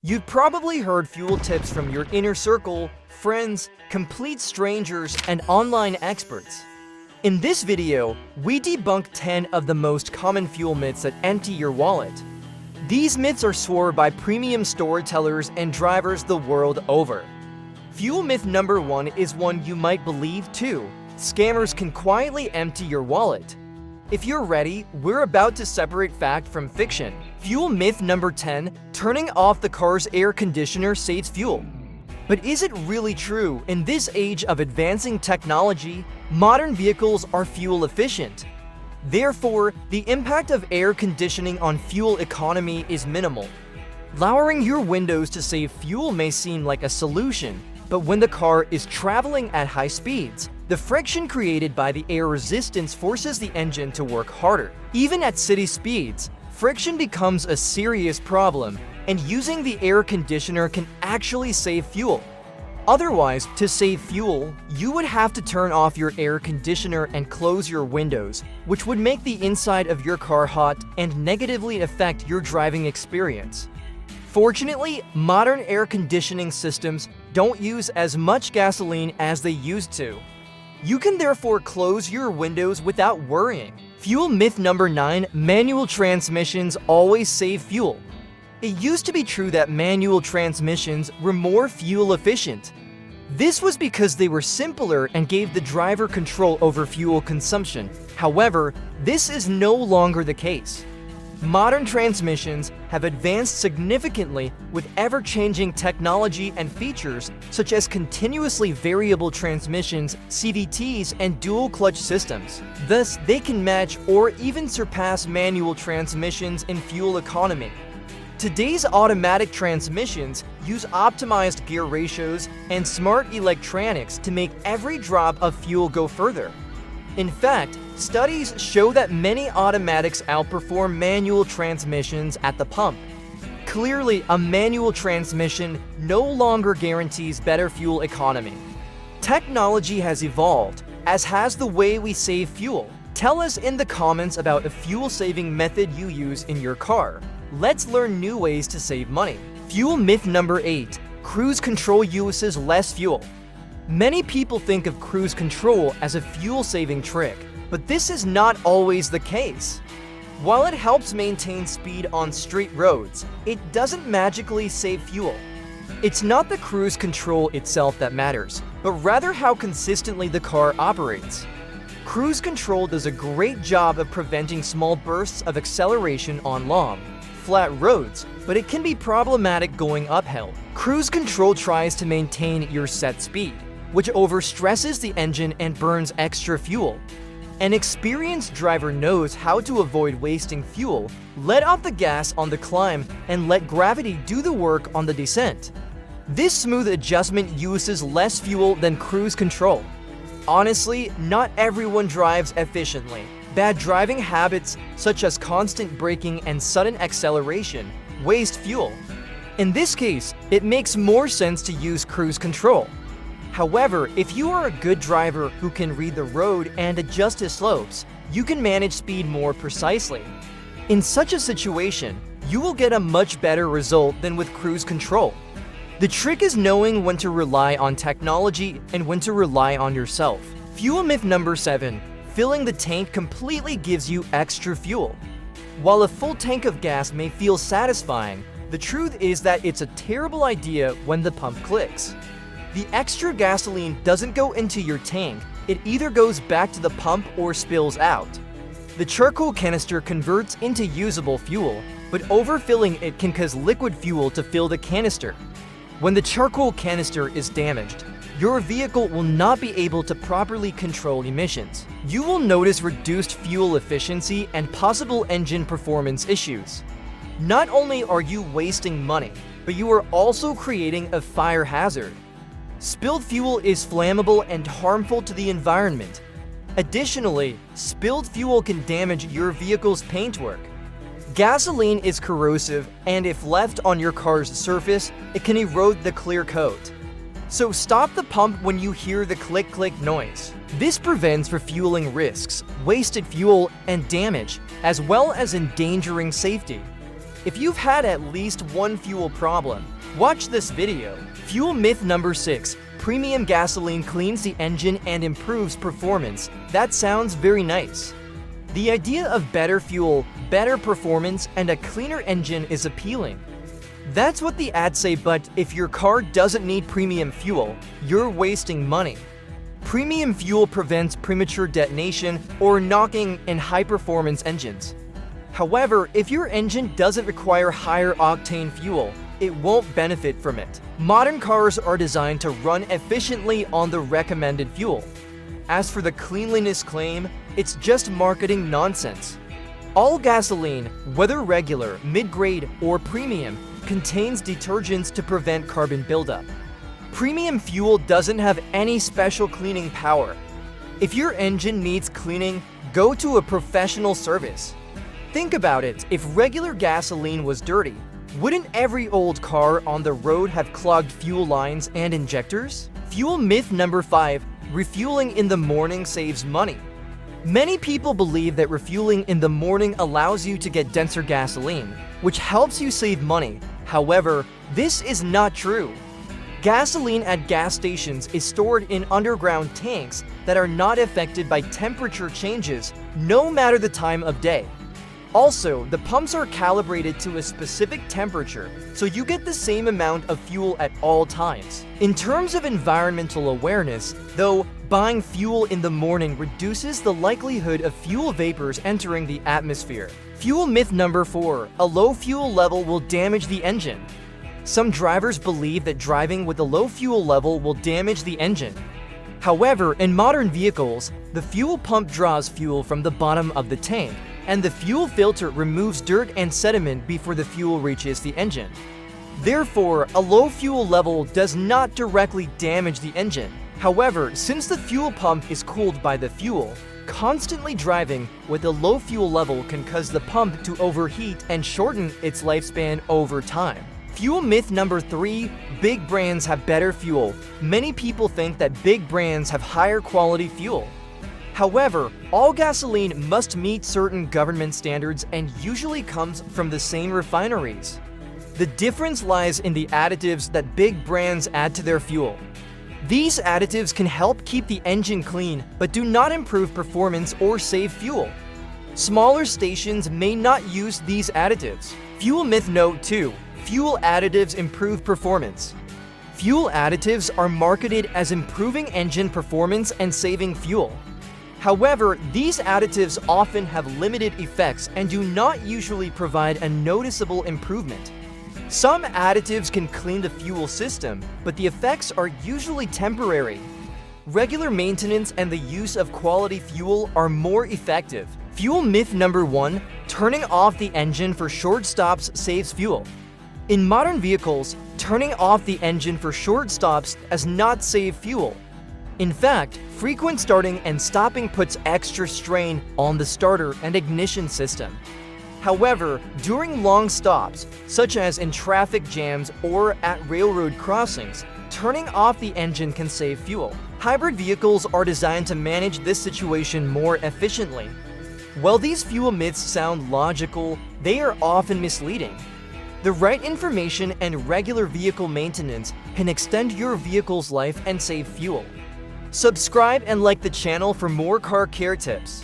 You've probably heard fuel tips from your inner circle, friends, complete strangers, and online experts. In this video, we debunk 10 of the most common fuel myths that empty your wallet. These myths are swore by premium storytellers and drivers the world over. Fuel myth number 1 is one you might believe too. Scammers can quietly empty your wallet. If you're ready, we're about to separate fact from fiction. Fuel myth number 10, turning off the car's air conditioner saves fuel. But is it really true? In this age of advancing technology, modern vehicles are fuel efficient. Therefore, the impact of air conditioning on fuel economy is minimal. Lowering your windows to save fuel may seem like a solution, but when the car is traveling at high speeds, the friction created by the air resistance forces the engine to work harder. Even at city speeds, friction becomes a serious problem, and using the air conditioner can actually save fuel. Otherwise, to save fuel, you would have to turn off your air conditioner and close your windows, which would make the inside of your car hot and negatively affect your driving experience. Fortunately, modern air conditioning systems don't use as much gasoline as they used to. You can therefore close your windows without worrying. Fuel myth number 9, manual transmissions always save fuel. It used to be true that manual transmissions were more fuel efficient. This was because they were simpler and gave the driver control over fuel consumption. However, this is no longer the case. Modern transmissions have advanced significantly with ever-changing technology and features such as continuously variable transmissions, CVTs, and dual-clutch systems. Thus, they can match or even surpass manual transmissions in fuel economy. Today's automatic transmissions use optimized gear ratios and smart electronics to make every drop of fuel go further. In fact, studies show that many automatics outperform manual transmissions at the pump. Clearly, a manual transmission no longer guarantees better fuel economy. Technology has evolved, as has the way we save fuel. Tell us in the comments about a fuel-saving method you use in your car. Let's learn new ways to save money. Fuel myth number 8, cruise control uses less fuel. Many people think of cruise control as a fuel-saving trick, but this is not always the case. While it helps maintain speed on street roads, it doesn't magically save fuel. It's not the cruise control itself that matters, but rather how consistently the car operates. Cruise control does a great job of preventing small bursts of acceleration on long, flat roads, but it can be problematic going uphill. Cruise control tries to maintain your set speed, which overstresses the engine and burns extra fuel. An experienced driver knows how to avoid wasting fuel. Let off the gas on the climb and let gravity do the work on the descent. This smooth adjustment uses less fuel than cruise control. Honestly, not everyone drives efficiently. Bad driving habits, such as constant braking and sudden acceleration, waste fuel. In this case, it makes more sense to use cruise control. However, if you are a good driver who can read the road and adjust his slopes, you can manage speed more precisely. In such a situation, you will get a much better result than with cruise control. The trick is knowing when to rely on technology and when to rely on yourself. Fuel myth number 7, filling the tank completely gives you extra fuel. While a full tank of gas may feel satisfying, the truth is that it's a terrible idea when the pump clicks. The extra gasoline doesn't go into your tank, it either goes back to the pump or spills out. The charcoal canister converts into usable fuel, but overfilling it can cause liquid fuel to fill the canister. When the charcoal canister is damaged, your vehicle will not be able to properly control emissions. You will notice reduced fuel efficiency and possible engine performance issues. Not only are you wasting money, but you are also creating a fire hazard. Spilled fuel is flammable and harmful to the environment. Additionally, spilled fuel can damage your vehicle's paintwork. Gasoline is corrosive, and if left on your car's surface, it can erode the clear coat. So stop the pump when you hear the click-click noise. This prevents refueling risks, wasted fuel, and damage, as well as endangering safety. If you've had at least one fuel problem, watch this video. Fuel myth number 6. Premium gasoline cleans the engine and improves performance. That sounds very nice. The idea of better fuel, better performance, and a cleaner engine is appealing. That's what the ads say, but if your car doesn't need premium fuel, you're wasting money. Premium fuel prevents premature detonation or knocking in high-performance engines. However, if your engine doesn't require higher octane fuel, it won't benefit from it. Modern cars are designed to run efficiently on the recommended fuel. As for the cleanliness claim, it's just marketing nonsense. All gasoline, whether regular, mid-grade, or premium, contains detergents to prevent carbon buildup. Premium fuel doesn't have any special cleaning power. If your engine needs cleaning, go to a professional service. Think about it, if regular gasoline was dirty, wouldn't every old car on the road have clogged fuel lines and injectors? Fuel myth number 5. Refueling in the morning saves money. Many people believe that refueling in the morning allows you to get denser gasoline, which helps you save money. However, this is not true. Gasoline at gas stations is stored in underground tanks that are not affected by temperature changes, no matter the time of day. Also, the pumps are calibrated to a specific temperature, so you get the same amount of fuel at all times. In terms of environmental awareness, though, buying fuel in the morning reduces the likelihood of fuel vapors entering the atmosphere. Fuel myth number 4. A low fuel level will damage the engine. Some drivers believe that driving with a low fuel level will damage the engine. However, in modern vehicles, the fuel pump draws fuel from the bottom of the tank, and the fuel filter removes dirt and sediment before the fuel reaches the engine. Therefore, a low fuel level does not directly damage the engine. However, since the fuel pump is cooled by the fuel, constantly driving with a low fuel level can cause the pump to overheat and shorten its lifespan over time. Fuel myth number 3. Big brands have better fuel. Many people think that big brands have higher quality fuel. However, all gasoline must meet certain government standards and usually comes from the same refineries. The difference lies in the additives that big brands add to their fuel. These additives can help keep the engine clean, but do not improve performance or save fuel. Smaller stations may not use these additives. Fuel myth note 2. Fuel additives improve performance. Fuel additives are marketed as improving engine performance and saving fuel. However, these additives often have limited effects and do not usually provide a noticeable improvement. Some additives can clean the fuel system, but the effects are usually temporary. Regular maintenance and the use of quality fuel are more effective. Fuel myth number 1. Turning off the engine for short stops saves fuel. In modern vehicles, turning off the engine for short stops does not save fuel. In fact, frequent starting and stopping puts extra strain on the starter and ignition system. However, during long stops, such as in traffic jams or at railroad crossings, turning off the engine can save fuel. Hybrid vehicles are designed to manage this situation more efficiently. While these fuel myths sound logical, they are often misleading. The right information and regular vehicle maintenance can extend your vehicle's life and save fuel. Subscribe and like the channel for more car care tips.